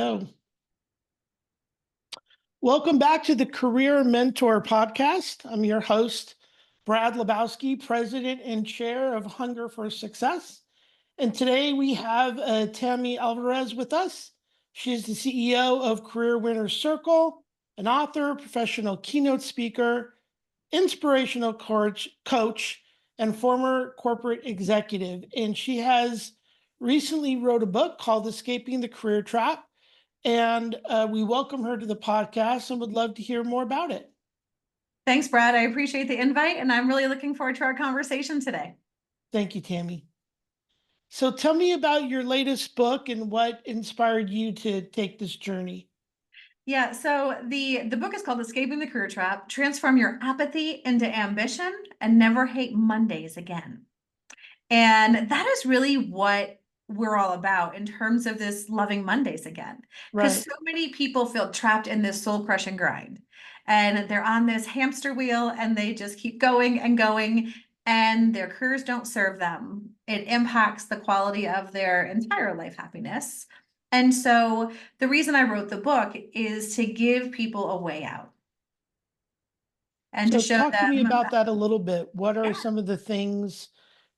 Go. Welcome back to the Career Mentor Podcast. I'm your host, Brad Lebowski, President and Chair of Hunger for Success. And today we have Tammy Alvarez with us. She is the CEO of Career Winners Circle, an author, professional keynote speaker, inspirational coach, and former corporate executive. And she has recently wrote a book called Escaping the Career Trap. And we welcome her to the podcast and would love to hear more about it. Thanks, Brad. I appreciate the invite, and I'm really looking forward to our conversation today. Thank you, Tammy. So tell me about your latest book and what inspired you to take this journey. Yeah, so the book is called Escaping the Career Trap: Transform Your Apathy into Ambition and Never Hate Mondays Again. And that is really what we're all about in terms of this loving Mondays again. Because Right. so many people feel trapped in this soul-crushing grind. And they're on this hamster wheel and they just keep going and going, and their careers don't serve them. It impacts the quality of their entire life happiness. And so the reason I wrote the book is to give people a way out and to So show talk to me them. about that a little bit. What are Yeah. some of the things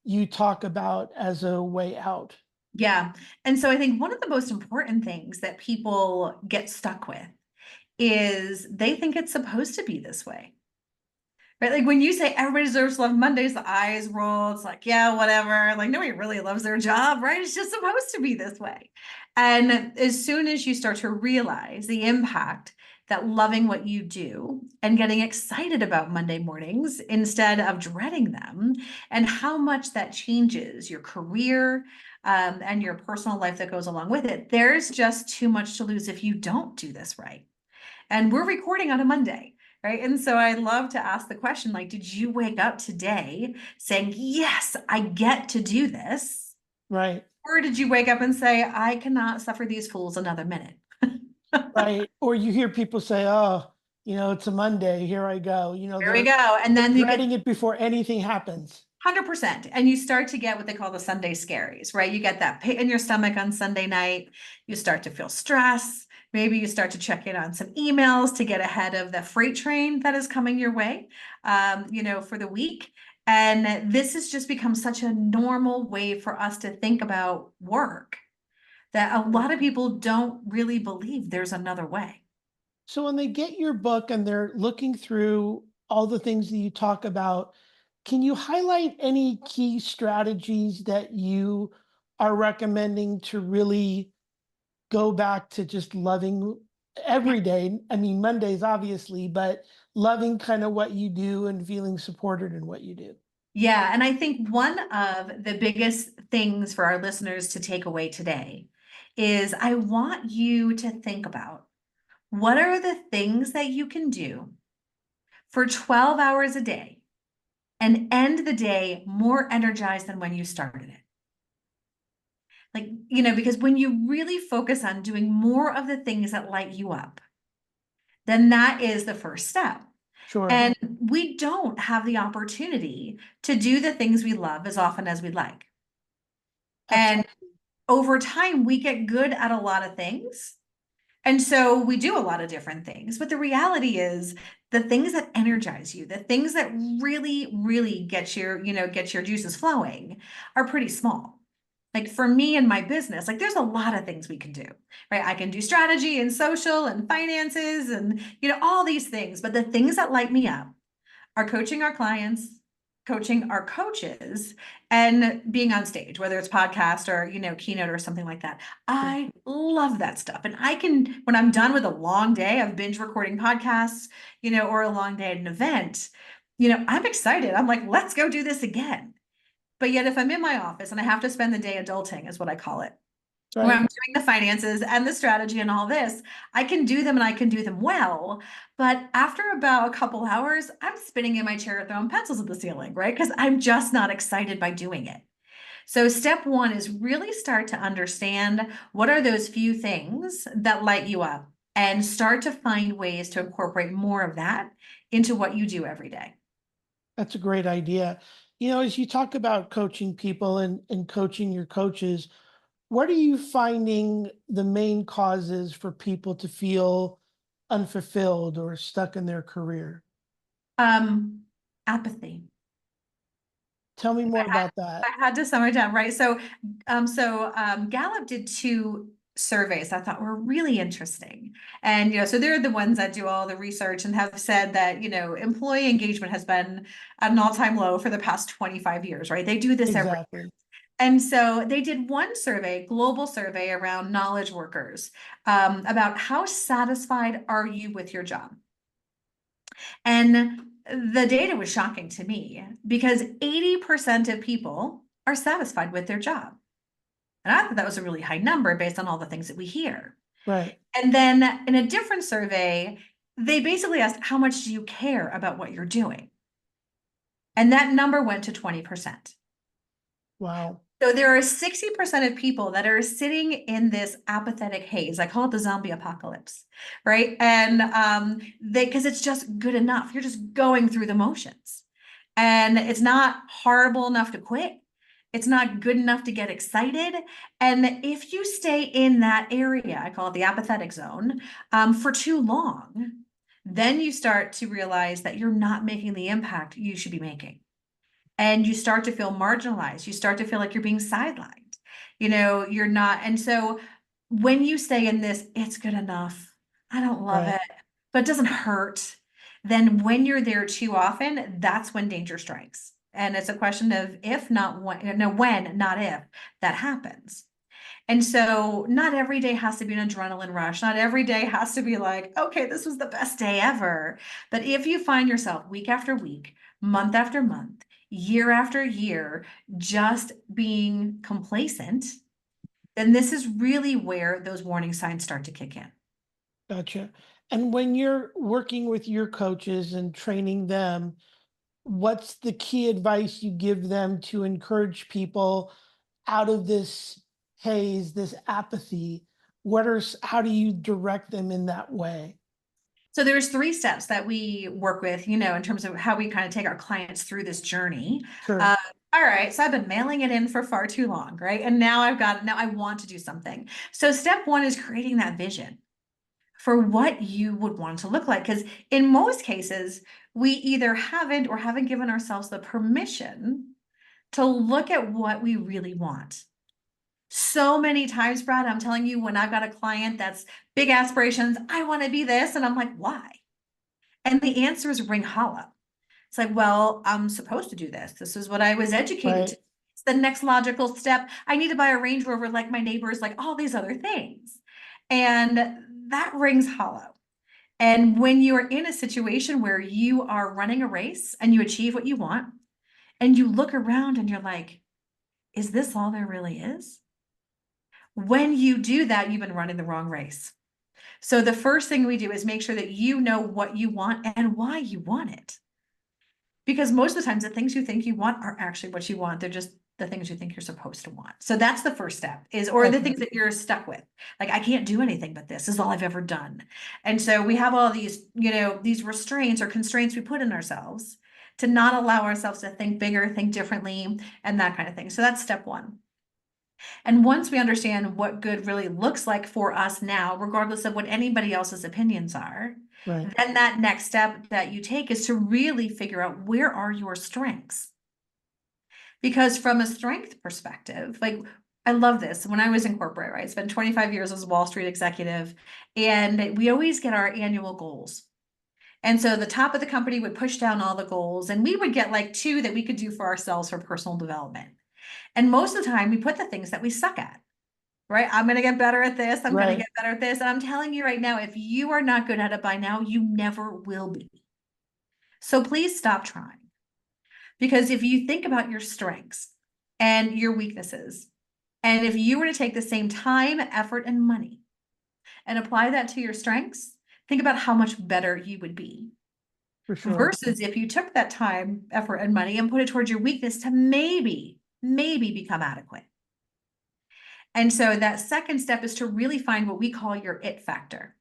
you talk about as a way out? Yeah. And so I think one of the most important things that people get stuck with is they think it's supposed to be this way. Right? Like when you say everybody deserves to love Mondays, the eyes roll. It's like, yeah, whatever. Like nobody really loves their job, right? It's just supposed to be this way. And as soon as you start to realize the impact that loving what you do and getting excited about Monday mornings instead of dreading them, and how much that changes your career and your personal life that goes along with it, there's just too much to lose if you don't do this right. And we're recording on a Monday. Right. And so I love to ask the question, like, did you wake up today saying, yes, I get to do this? Right. Or did you wake up and say, I cannot suffer these fools another minute? Right. Or you hear people say, oh, it's a Monday, here I go. There we go. And then you get dreading it before anything happens. 100%. And you start to get what they call the Sunday scaries, right? You get that pit in your stomach on Sunday night. You start to feel stress. Maybe you start to check in on some emails to get ahead of the freight train that is coming your way, for the week. And this has just become such a normal way for us to think about work that a lot of people don't really believe there's another way. So when they get your book and they're looking through all the things that you talk about, can you highlight any key strategies that you are recommending to really go back to just loving every day? I mean, Mondays, obviously, but loving kind of what you do and feeling supported in what you do. Yeah, and I think one of the biggest things for our listeners to take away today is I want you to think about what are the things that you can do for 12 hours a day and end the day more energized than when you started it. Like, because when you really focus on doing more of the things that light you up, then that is the first step. Sure. And we don't have the opportunity to do the things we love as often as we'd like. Absolutely. And over time, we get good at a lot of things. And so we do a lot of different things. But the reality is the things that energize you, the things that really, really get your juices flowing are pretty small. Like for me and my business, like there's a lot of things we can do, right? I can do strategy and social and finances and, all these things. But the things that light me up are coaching our clients, coaching our coaches, and being on stage, whether it's podcast or, keynote or something like that. I love that stuff. And I can, when I'm done with a long day of binge recording podcasts, or a long day at an event, I'm excited. I'm like, let's go do this again. But yet if I'm in my office and I have to spend the day adulting is what I call it, Right. where I'm doing the finances and the strategy and all this, I can do them and I can do them well. But after about a couple hours, I'm spinning in my chair, throwing pencils at the ceiling, right? Because I'm just not excited by doing it. So step one is really start to understand what are those few things that light you up and start to find ways to incorporate more of that into what you do every day. That's a great idea. As you talk about coaching people and coaching your coaches, What are you finding the main causes for people to feel unfulfilled or stuck in their career? Um, Apathy. Tell me more about that. I had to sum it down, right? Gallup did two surveys I thought were really interesting. And, so they're the ones that do all the research and have said that, employee engagement has been at an all-time low for the past 25 years, right? They do this every year. Exactly. And so they did one survey, global survey around knowledge workers, about how satisfied are you with your job? And the data was shocking to me because 80% of people are satisfied with their job. And I thought that was a really high number based on all the things that we hear. Right. And then in a different survey, they basically asked, how much do you care about what you're doing? And that number went to 20%. Wow. So there are 60% of people that are sitting in this apathetic haze. I call it the zombie apocalypse, right? And because it's just good enough. You're just going through the motions. And it's not horrible enough to quit. It's not good enough to get excited. And if you stay in that area, I call it the apathetic zone, for too long, then you start to realize that you're not making the impact you should be making, and you start to feel marginalized. You start to feel like you're being sidelined. You're not. And so when you stay in this, it's good enough. I don't love Right. it, but it doesn't hurt. Then when you're there too often, that's when danger strikes. And it's a question of if, not when, no, when, not if that happens. And so not every day has to be an adrenaline rush. Not every day has to be like, okay, this was the best day ever. But if you find yourself week after week, month after month, year after year, just being complacent, then this is really where those warning signs start to kick in. Gotcha. And when you're working with your coaches and training them, what's the key advice you give them to encourage people out of this haze, this apathy? How do you direct them in that way? So there's three steps that we work with, in terms of how we kind of take our clients through this journey. Sure. Uh, all right, so I've been mailing it in for far too long, right? And now I want to do something. So step one is creating that vision for what you would want to look like. Because in most cases, we either haven't or haven't given ourselves the permission to look at what we really want. So many times, Brad, I'm telling you, when I've got a client that's big aspirations, I want to be this. And I'm like, why? And the answers ring hollow. It's like, well, I'm supposed to do this. This is what I was educated to. Right. It's the next logical step. I need to buy a Range Rover like my neighbors, like all these other things. And that rings hollow. And when you're in a situation where you are running a race and you achieve what you want, and you look around and you're like, is this all there really is? When you do that, you've been running the wrong race. So the first thing we do is make sure that you know what you want and why you want it. Because most of the times the things you think you want are actually what you want. They're just the things you think you're supposed to want. So that's the first step or the Okay. things that you're stuck with. Like, I can't do anything but this is all I've ever done. And so we have all these, these restraints or constraints we put in ourselves to not allow ourselves to think bigger, think differently, and that kind of thing. So that's step one. And once we understand what good really looks like for us now, regardless of what anybody else's opinions are, Right. then that next step that you take is to really figure out, where are your strengths? Because from a strength perspective, like, I love this. When I was in corporate, right? I spent 25 years as a Wall Street executive, and we always get our annual goals. And so the top of the company would push down all the goals, and we would get like two that we could do for ourselves for personal development. And most of the time, we put the things that we suck at, right? I'm going to get better at this. I'm going to Right. get better at this. And I'm telling you right now, if you are not good at it by now, you never will be. So please stop trying. Because if you think about your strengths and your weaknesses, and if you were to take the same time, effort, and money and apply that to your strengths, think about how much better you would be. For sure. Versus if you took that time, effort, and money and put it towards your weakness to maybe become adequate. And so that second step is to really find what we call your it factor,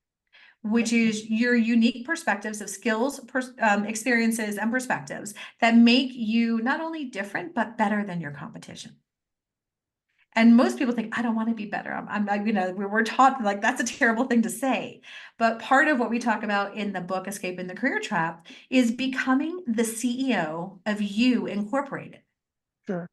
which is your unique perspectives of skills, experiences, and perspectives that make you not only different, but better than your competition. And most people think, I don't want to be better. We're taught like that's a terrible thing to say. But part of what we talk about in the book, Escaping the Career Trap, is becoming the CEO of you incorporated. Sure.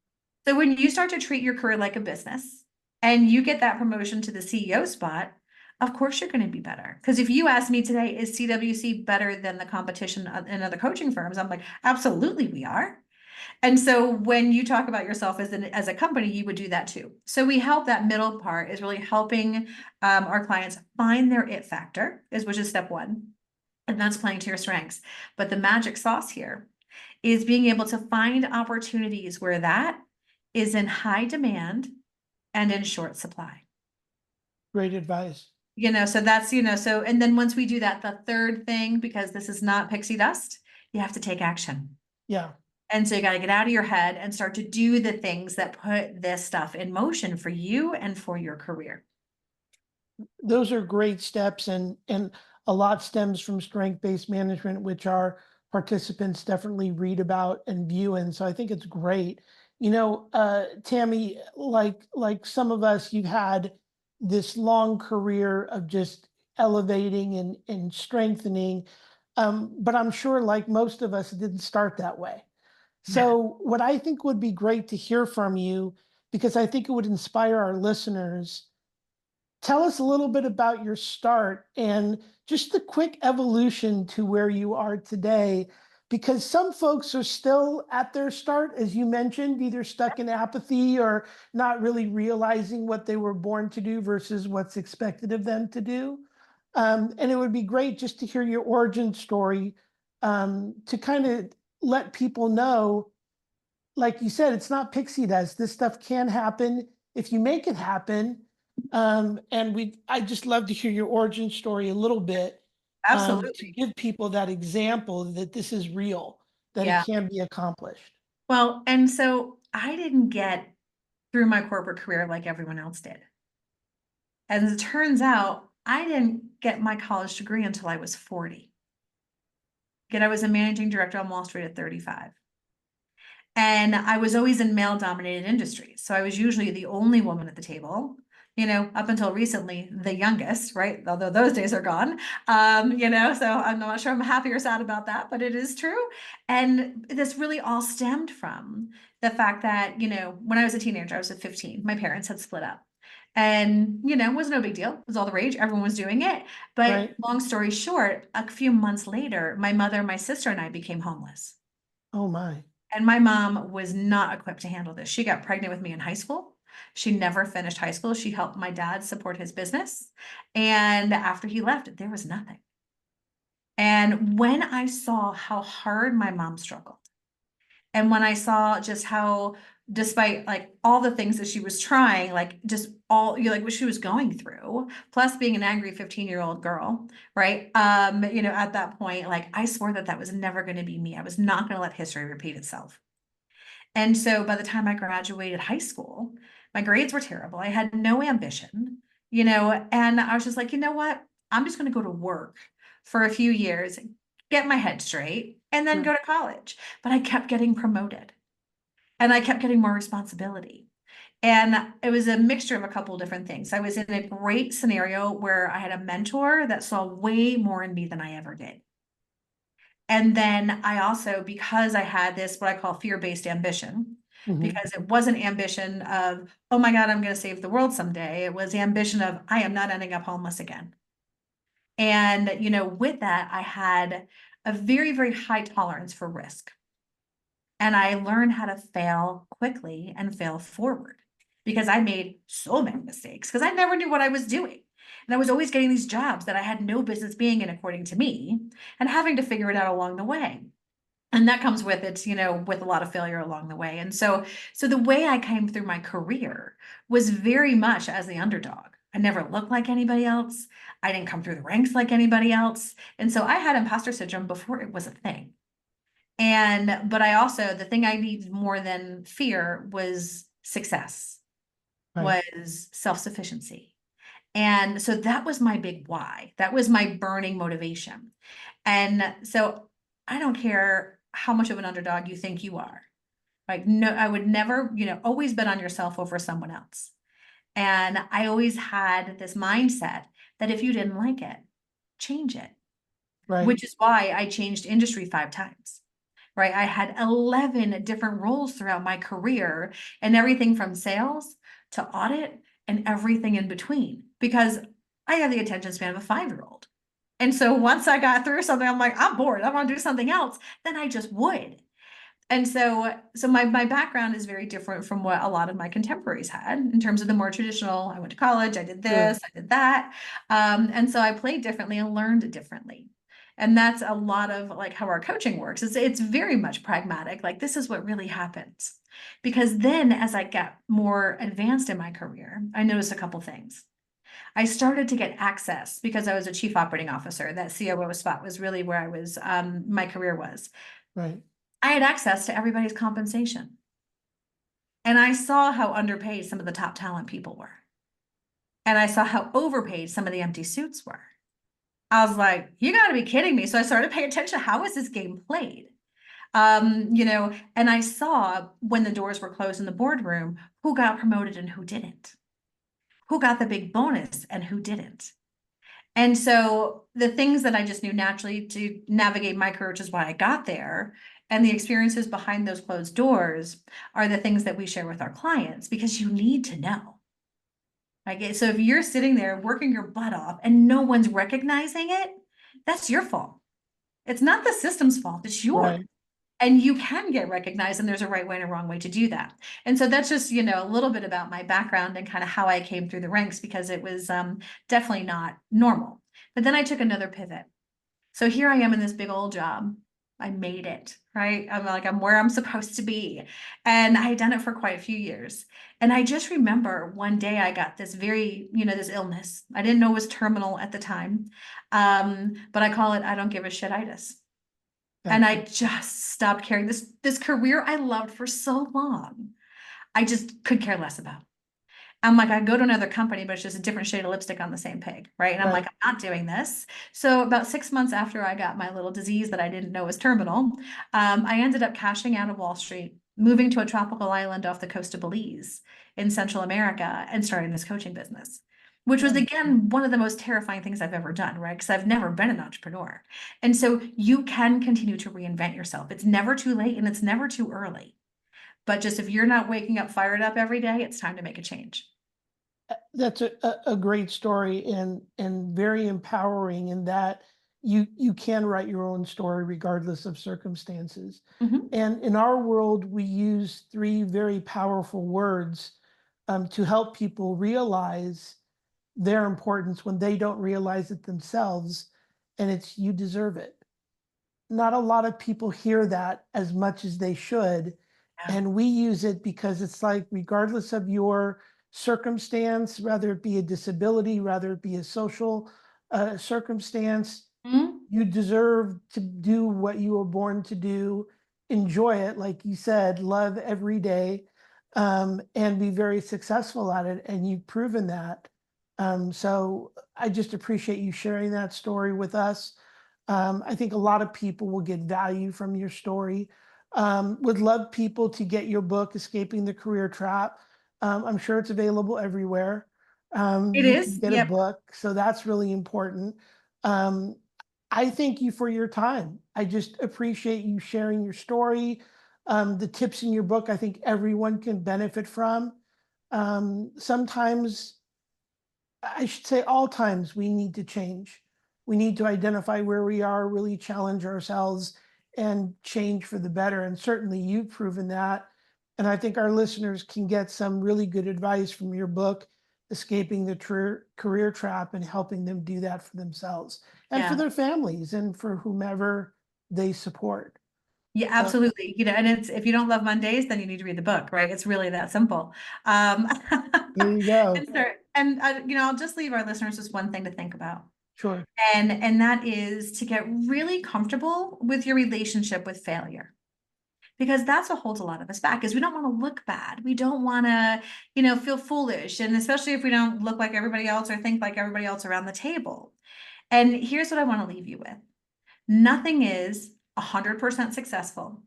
So when you start to treat your career like a business and you get that promotion to the CEO spot, of course you're going to be better. Because if you ask me today, is CWC better than the competition in other coaching firms? I'm like, absolutely, we are. And so when you talk about yourself as a company, you would do that too. So we help that middle part is really helping our clients find their it factor, which is step one. And that's playing to your strengths. But the magic sauce here is being able to find opportunities where that is in high demand and in short supply. Great advice. So that's, so, and then once we do that, the third thing, because this is not pixie dust, you have to take action. Yeah. And so you got to get out of your head and start to do the things that put this stuff in motion for you and for your career. Those are great steps, and a lot stems from strength-based management, which our participants definitely read about and view. And so I think it's great. Tammy, like some of us, you've had this long career of just elevating and strengthening. But I'm sure, like most of us, it didn't start that way. So what I think would be great to hear from you, because I think it would inspire our listeners. Tell us a little bit about your start and just the quick evolution to where you are today, because some folks are still at their start, as you mentioned, either stuck in apathy or not really realizing what they were born to do versus what's expected of them to do. And it would be great just to hear your origin story, to kind of let people know, like you said, it's not pixie dust. This stuff can happen if you make it happen. And I just love to hear your origin story a little bit, to Absolutely. give people that example that this is real, that it Yeah. can be accomplished. Well, and so I didn't get through my corporate career like everyone else did. As it turns out, I didn't get my college degree until I was 40. Again, I was a managing director on Wall Street at 35. And I was always in male dominated industries. So I was usually the only woman at the table, up until recently, the youngest, right? Although those days are gone. So I'm not sure I'm happy or sad about that, but it is true. And this really all stemmed from the fact that, when I was a teenager, I was at 15, my parents had split up. And, it was no big deal. It was all the rage. Everyone was doing it. But Right? long story short, a few months later, my mother, my sister, and I became homeless. Oh my. And my mom was not equipped to handle this. She got pregnant with me in high school. She never finished high school. She helped my dad support his business. And after he left, there was nothing. And when I saw how hard my mom struggled, and when I saw just how, despite like all the things that she was trying, like just all you like what she was going through, plus being an angry 15-year-old girl, right? At that point, like I swore that that was never going to be me. I was not going to let history repeat itself. And so by the time I graduated high school, my grades were terrible. I had no ambition, and I was just like, you know what? I'm just going to go to work for a few years, get my head straight, and then Sure. go to college. But I kept getting promoted and I kept getting more responsibility. And it was a mixture of a couple of different things. I was in a great scenario where I had a mentor that saw way more in me than I ever did. And then I also, because I had this, what I call fear-based ambition, Hmm. because it wasn't ambition of, oh my God, I'm going to save the world someday. It was ambition of, I am not ending up homeless again. And, with that, I had a very, very high tolerance for risk. And I learned how to fail quickly and fail forward because I made so many mistakes because I never knew what I was doing. And I was always getting these jobs that I had no business being in, according to me, and having to figure it out along the way. And that comes with it, with a lot of failure along the way. And so the way I came through my career was very much as the underdog. I never looked like anybody else. I didn't come through the ranks like anybody else. And so I had imposter syndrome before it was a thing. But I also, the thing I needed more than fear was success, Right. was self-sufficiency. And so that was my big why. That was my burning motivation. And so I don't care how much of an underdog you think you are. Like, no, I would never, always bet on yourself over someone else. And I always had this mindset that if you didn't like it, change it, Right. which is why I changed industry 5 times. Right. I had 11 different roles throughout my career and everything from sales to audit and everything in between because I have the attention span of a 5-year-old. And so once I got through something, I'm like, I'm bored. I want to do something else. Then I just would. And so my background is very different from what a lot of my contemporaries had in terms of the more traditional. I went to college, I did Sure. this, I did that. And so I played differently and learned differently. And that's a lot of like how our coaching works. It's very much pragmatic. Like this is what really happens. Because then as I got more advanced in my career, I noticed a couple things. I started to get access because I was a chief operating officer. That COO spot was really where I was, my career was. Right. I had access to everybody's compensation. And I saw how underpaid some of the top talent people were. And I saw how overpaid some of the empty suits were. I was like, you got to be kidding me. So I started paying attention. How is this game played? And I saw when the doors were closed in the boardroom, who got promoted and who didn't, who got the big bonus and who didn't. And so the things that I just knew naturally to navigate my career, which is why I got there, and the experiences behind those closed doors are the things that we share with our clients because you need to know. Like, so if you're sitting there working your butt off and no one's recognizing it, that's your fault. It's not the system's fault, it's yours. Right. And you can get recognized, and there's a right way and a wrong way to do that. And so that's just, a little bit about my background and kind of how I came through the ranks because it was definitely not normal. But then I took another pivot. So here I am in this big old job. I made it, right? I'm like, I'm where I'm supposed to be. And I had done it for quite a few years. And I just remember one day I got this this illness. I didn't know it was terminal at the time. But I call it, I don't give a shit-itis. And Gotcha. I just stopped caring. This career I loved for so long, I just could care less about. I'm like, I go to another company, but it's just a different shade of lipstick on the same pig, right? And I'm like, Right. I'm not doing this. So about 6 months after I got my little disease that I didn't know was terminal, I ended up cashing out of Wall Street, moving to a tropical island off the coast of Belize in Central America, and starting this coaching business. Which was Nice. again one of the most terrifying things I've ever done, right? Because I've never been an entrepreneur. And so you can continue to reinvent yourself. It's never too late and it's never too early. But just if you're not waking up fired up every day, it's time to make a change. That's a great story and very empowering in that you can write your own story regardless of circumstances. Mhm. And in our world, we use three very powerful words to help people realize their importance when they don't realize it themselves. And it's you deserve it. Not a lot of people hear that as much as they should. Yeah. And we use it because it's like, regardless of your circumstance, whether it be a disability, whether it be a social circumstance, Mhm. you deserve to do what you were born to do, enjoy it, like you said, love every day, and be very successful at it. And you've proven that. So I just appreciate you sharing that story with us. I think a lot of people will get value from your story. Would love people to get your book, Escaping the Career Trap. I'm sure it's available everywhere. It You can is. get a Yep. book, so that's really important. Um, I thank you for your time. I just appreciate you sharing your story. The tips in your book, I think everyone can benefit from. Sometimes I should say all times we need to change. We need to identify where we are, really challenge ourselves and change for the better. And certainly you've proven that. And I think our listeners can get some really good advice from your book, Escaping the Career Trap, and helping them do that for themselves and for Yeah. their families and for whomever they support. Yeah, So absolutely. And it's if you don't love Mondays, then you need to read the book, right? It's really that simple. Um, there you go. I'll just leave our listeners with one thing to think about. Sure. And that is to get really comfortable with your relationship with failure. Because that's what holds a lot of us back is we don't want to look bad. We don't want to, feel foolish. And especially if we don't look like everybody else or think like everybody else around the table. And here's what I want to leave you with. Nothing is 100% successful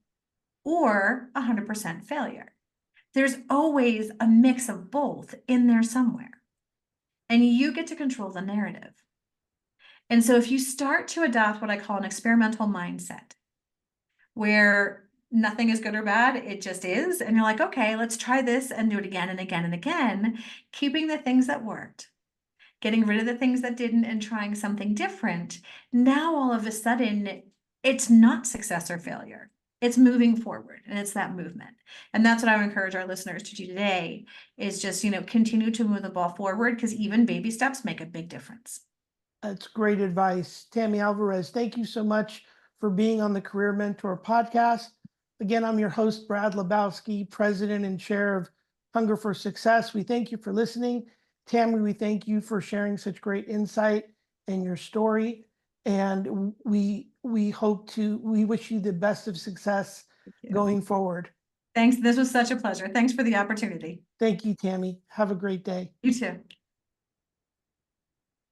or 100% failure. There's always a mix of both in there somewhere. And you get to control the narrative. And so if you start to adopt what I call an experimental mindset, where nothing is good or bad, it just is, and you're like, okay, let's try this and do it again and again and again, keeping the things that worked, getting rid of the things that didn't, and trying something different. Now, all of a sudden, it's not success or failure. It's moving forward, and it's that movement. And that's what I would encourage our listeners to do today, is just, continue to move the ball forward, because even baby steps make a big difference. That's great advice. Tammy Alvarez, thank you so much for being on the Career Mentor podcast. Again, I'm your host, Brad Lebowski, President and Chair of Hunger for Success. We thank you for listening. Tammy, we thank you for sharing such great insight and your story. And we wish you the best of success going forward. Thanks. This was such a pleasure. Thanks for the opportunity. Thank you, Tammy. Have a great day. You too.